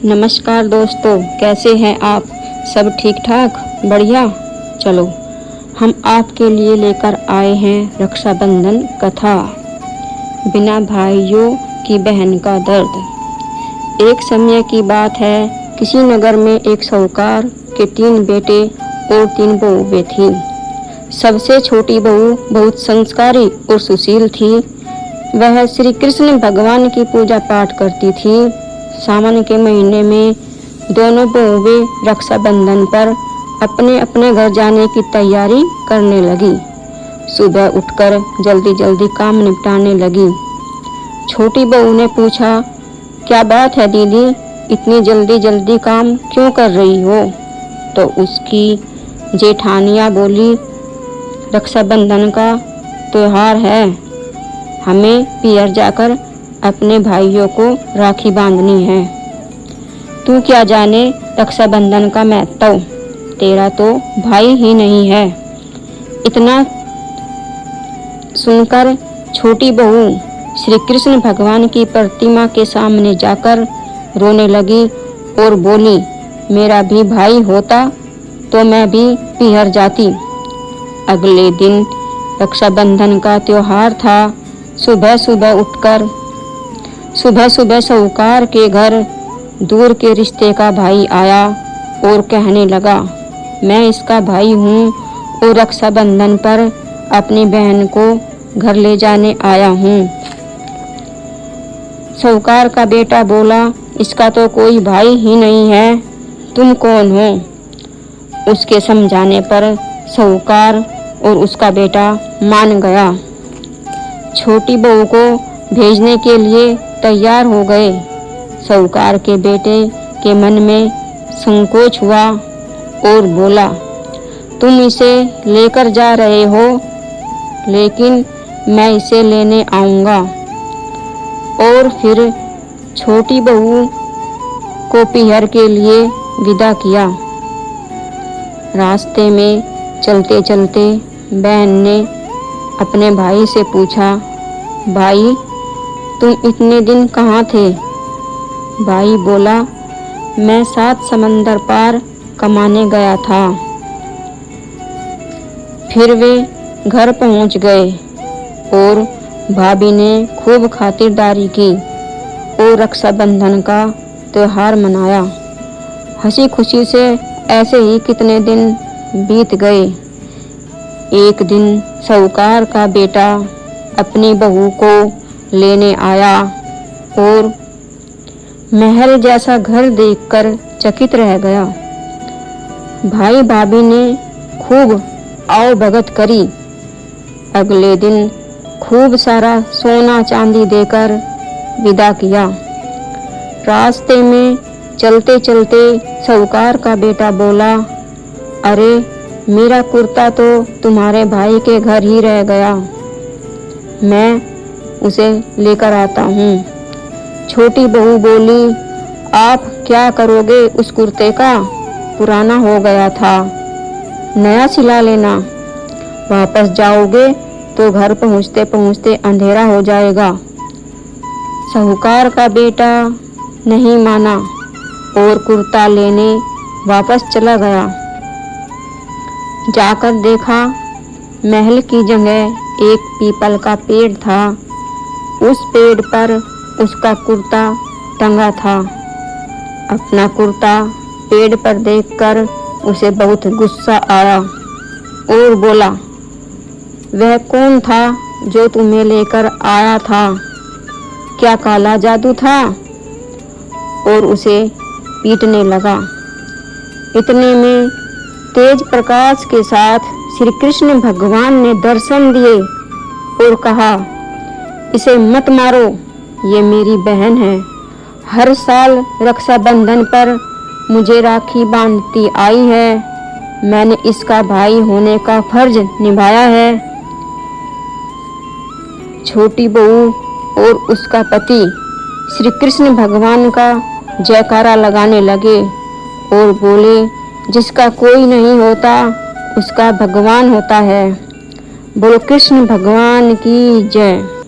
नमस्कार दोस्तों, कैसे हैं आप? सब ठीक ठाक? बढ़िया। चलो हम आपके लिए लेकर आए हैं रक्षाबंधन कथा। बिना भाइयों की बहन का दर्द। एक समय की बात है, किसी नगर में एक साहूकार के 3 बेटे और 3 बहुएं थीं। सबसे छोटी बहू बहुत संस्कारी और सुशील थी। वह श्री कृष्ण भगवान की पूजा पाठ करती थी। सावन के महीने में दोनों बहुएं रक्षाबंधन पर अपने अपने घर जाने की तैयारी करने लगी। सुबह उठकर जल्दी जल्दी काम निपटाने लगी। छोटी बहू ने पूछा, क्या बात है दीदी, इतनी जल्दी जल्दी काम क्यों कर रही हो? तो उसकी जेठानियाँ बोली, रक्षाबंधन का त्योहार है, हमें पियर जाकर अपने भाइयों को राखी बांधनी है। तू क्या जाने रक्षाबंधन का महत्व, तेरा तो भाई ही नहीं है। इतना सुनकर छोटी बहू श्री कृष्ण भगवान की प्रतिमा के सामने जाकर रोने लगी और बोली, मेरा भी भाई होता तो मैं भी पियर जाती। अगले दिन रक्षाबंधन का त्योहार था। सुबह सुबह साहूकार के घर दूर के रिश्ते का भाई आया और कहने लगा, मैं इसका भाई हूँ और रक्षाबंधन पर अपनी बहन को घर ले जाने आया हूँ। साहूकार का बेटा बोला, इसका तो कोई भाई ही नहीं है, तुम कौन हो? उसके समझाने पर साहूकार और उसका बेटा मान गया। छोटी बहू को भेजने के लिए तैयार हो गए। साहूकार के बेटे के मन में संकोच हुआ और बोला, तुम इसे लेकर जा रहे हो, लेकिन मैं इसे लेने आऊँगा। और फिर छोटी बहू को पियर के लिए विदा किया। रास्ते में चलते चलते बहन ने अपने भाई से पूछा, भाई तुम इतने दिन कहाँ थे? भाई बोला, मैं 7 समंदर पार कमाने गया था। फिर वे घर पहुँच गए और भाभी ने खूब खातिरदारी की और रक्षाबंधन का त्योहार मनाया। हंसी खुशी से ऐसे ही कितने दिन बीत गए। एक दिन साहूकार का बेटा अपनी बहू को लेने आया और महल जैसा घर देखकर चकित रह गया। भाई भाभी ने खूब आओ भगत करी। अगले दिन खूब सारा सोना चांदी देकर विदा किया। रास्ते में चलते चलते साहूकार का बेटा बोला, अरे मेरा कुर्ता तो तुम्हारे भाई के घर ही रह गया, मैं उसे लेकर आता हूँ। छोटी बहू बोली, आप क्या करोगे उस कुर्ते का? पुराना हो गया था, नया सिला लेना। वापस जाओगे तो घर पहुँचते पहुँचते अंधेरा हो जाएगा। साहूकार का बेटा नहीं माना और कुर्ता लेने वापस चला गया। जाकर देखा, महल की जगह एक पीपल का पेड़ था। उस पेड़ पर उसका कुर्ता टंगा था। अपना कुर्ता पेड़ पर देखकर उसे बहुत गुस्सा आया और बोला, वह कौन था जो तुम्हें लेकर आया था? क्या काला जादू था? और उसे पीटने लगा। इतने में तेज प्रकाश के साथ श्री कृष्ण भगवान ने दर्शन दिए और कहा, इसे मत मारो, ये मेरी बहन है। हर साल रक्षाबंधन पर मुझे राखी बांधती आई है। मैंने इसका भाई होने का फर्ज निभाया है। छोटी बहू और उसका पति श्री कृष्ण भगवान का जयकारा लगाने लगे और बोले, जिसका कोई नहीं होता उसका भगवान होता है। बोलो कृष्ण भगवान की जय।